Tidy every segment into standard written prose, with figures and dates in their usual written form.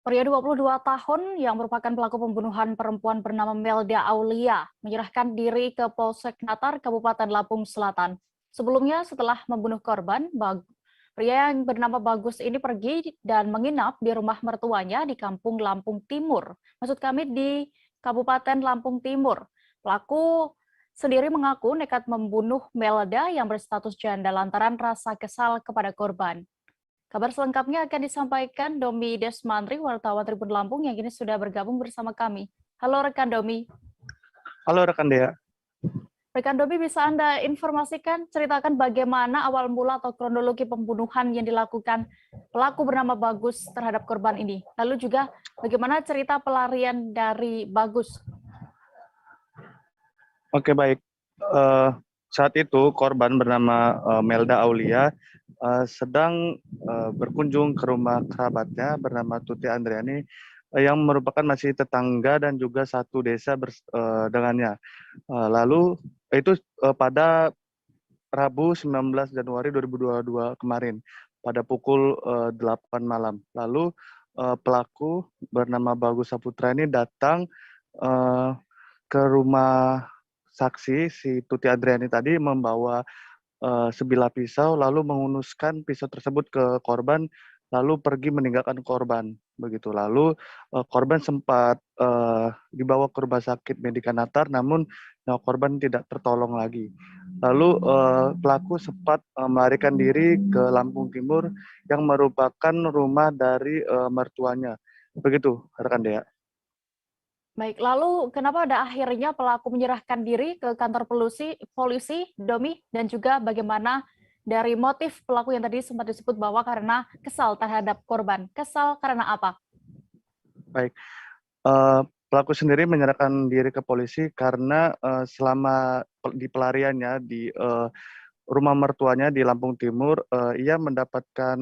Pria 22 tahun yang merupakan pelaku pembunuhan perempuan bernama Melda Aulia menyerahkan diri ke Polsek Natar, Kabupaten Lampung Selatan. Sebelumnya, setelah membunuh korban, pria yang bernama Bagus ini pergi dan menginap di rumah mertuanya di Kampung Lampung Timur. Maksud kami di Kabupaten Lampung Timur. Pelaku sendiri mengaku nekat membunuh Melda yang berstatus janda lantaran rasa kesal kepada korban. Kabar selengkapnya akan disampaikan Domi Desmantri, wartawan Tribun Lampung yang kini sudah bergabung bersama kami. Halo rekan Domi. Halo rekan Dea. Rekan Domi, bisa Anda informasikan, ceritakan bagaimana awal mula atau kronologi pembunuhan yang dilakukan pelaku bernama Bagus terhadap korban ini. Lalu juga bagaimana cerita pelarian dari Bagus. Oke, baik. Saat itu korban bernama Melda Aulia sedang berkunjung ke rumah kerabatnya bernama Tuti Andriani yang merupakan masih tetangga dan juga satu desa dengannya. Lalu itu pada Rabu 19 Januari 2022 kemarin pada pukul 8 malam. Lalu pelaku bernama Bagus Saputra ini datang ke rumah saksi si Tuti Andriani tadi membawa sebilah pisau lalu menghunuskan pisau tersebut ke korban lalu pergi meninggalkan korban begitu. Lalu korban sempat dibawa ke rumah sakit Medika Natar namun nyawa korban tidak tertolong lagi. Lalu pelaku sempat melarikan diri ke Lampung Timur yang merupakan rumah dari mertuanya. Begitu rekan Dea. Baik, lalu kenapa pada akhirnya pelaku menyerahkan diri ke kantor polisi, Domi, dan juga bagaimana dari motif pelaku yang tadi sempat disebut bahwa karena kesal terhadap korban. Kesal karena apa? Baik, pelaku sendiri menyerahkan diri ke polisi karena selama di pelariannya di rumah mertuanya di Lampung Timur, ia mendapatkan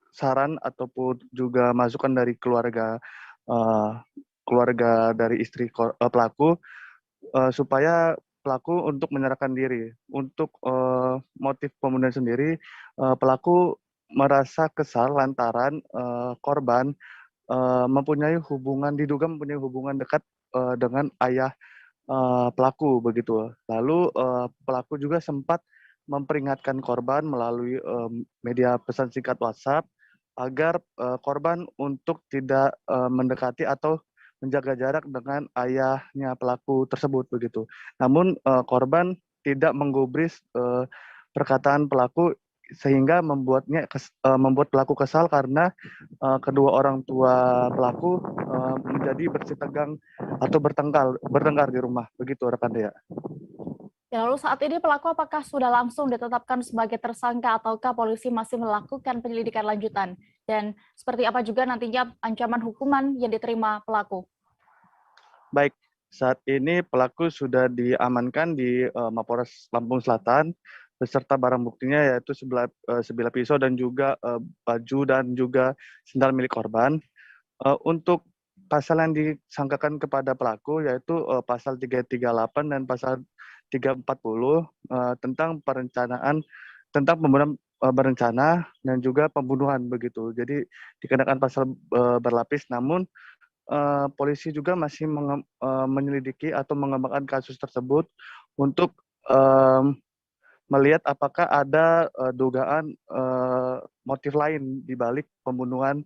saran ataupun juga masukan dari keluarga dari istri pelaku supaya pelaku untuk menyerahkan diri. Untuk motif pembunuhan sendiri, pelaku merasa kesal lantaran korban diduga mempunyai hubungan dekat dengan ayah pelaku begitu. Lalu pelaku juga sempat memperingatkan korban melalui media pesan singkat WhatsApp agar korban untuk tidak mendekati atau menjaga jarak dengan ayahnya pelaku tersebut begitu. Namun korban tidak menggubris perkataan pelaku sehingga membuat pelaku kesal karena kedua orang tua pelaku menjadi bersitegang atau bertengkar di rumah begitu rekan Dea. Ya, lalu saat ini pelaku apakah sudah langsung ditetapkan sebagai tersangka ataukah polisi masih melakukan penyelidikan lanjutan? Dan seperti apa juga nantinya ancaman hukuman yang diterima pelaku? Baik, saat ini pelaku sudah diamankan di Mapolres Lampung Selatan beserta barang buktinya yaitu sebilah pisau dan juga baju dan juga sendal milik korban. Untuk pasal yang disangkakan kepada pelaku yaitu pasal 338 dan pasal 340 tentang tentang pembunuhan berencana dan juga pembunuhan begitu. Jadi dikenakan pasal berlapis, namun polisi juga masih menyelidiki atau mengembangkan kasus tersebut untuk melihat apakah ada dugaan motif lain di balik pembunuhan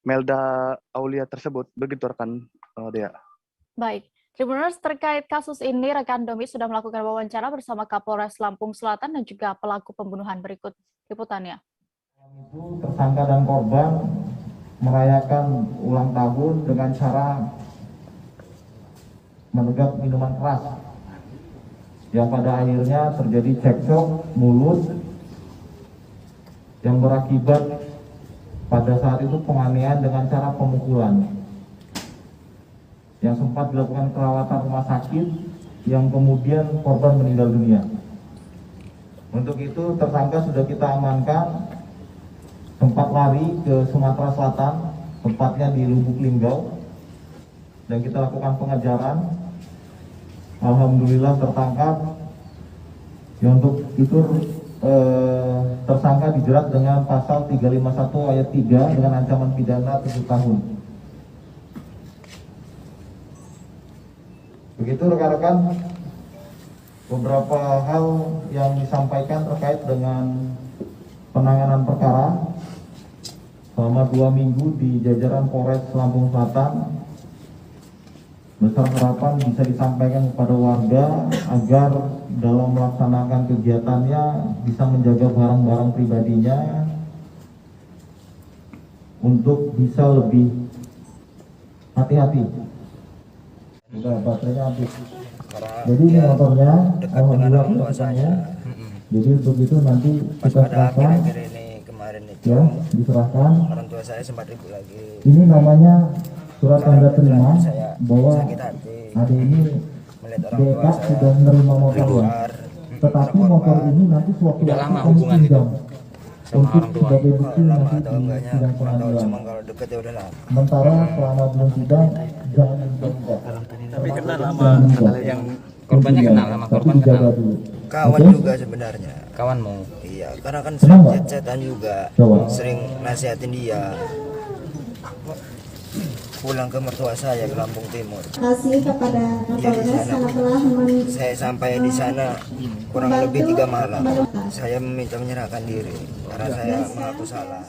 Melda Aulia tersebut. Begitu rekan Dea. Baik, Tribuners, terkait kasus ini rekan Domi sudah melakukan wawancara bersama Kapolres Lampung Selatan dan juga pelaku pembunuhan. Berikut liputannya. Tersangka dan korban merayakan ulang tahun dengan cara menegak minuman keras yang pada akhirnya terjadi cekcok mulut yang berakibat pada saat itu penganiayaan dengan cara pemukulan yang sempat dilakukan perawatan rumah sakit yang kemudian korban meninggal dunia. Untuk itu tersangka sudah kita amankan, sempat lari ke Sumatera Selatan, tepatnya di Lubuk Linggau, dan kita lakukan pengejaran. Alhamdulillah tertangkap. Ya, untuk itu tersangka dijerat dengan pasal 351 ayat 3 dengan ancaman pidana 7 tahun. Begitu rekan-rekan, beberapa hal yang disampaikan terkait dengan penanganan perkara selama 2 minggu di jajaran Polres Lampung Selatan. Besar harapan bisa disampaikan kepada warga agar dalam melaksanakan kegiatannya bisa menjaga barang-barang pribadinya untuk bisa lebih hati-hati. Udah baterainya habis. Jadi ini motornya, alhamdulillah saya. Jadi untuk itu nanti kita serahkan. Ya, diserahkan. Orang tua saya sempat ribut lagi. Ini namanya surat tanda terima bahwa hari ini BK sudah menerima motornya. Tetapi motor ini nanti suatu waktu akan pinjam untuk sebagai bukti nanti di sidang pengadilan. Sementara selama belum sidang jangan dicoba. Tapi kenal sama yang korbannya, kenal sama korban, kenal. Kawan juga sebenarnya. Kawanmu? Iya, karena kan sering chat-chatan juga, sering nasihatin dia. Pulang ke mertua saya ke Lampung Timur. Terima kasih kepada Kapolres karena telah saya sampai di sana kurang lebih 3 malam. Saya meminta menyerahkan diri karena saya mengaku salah.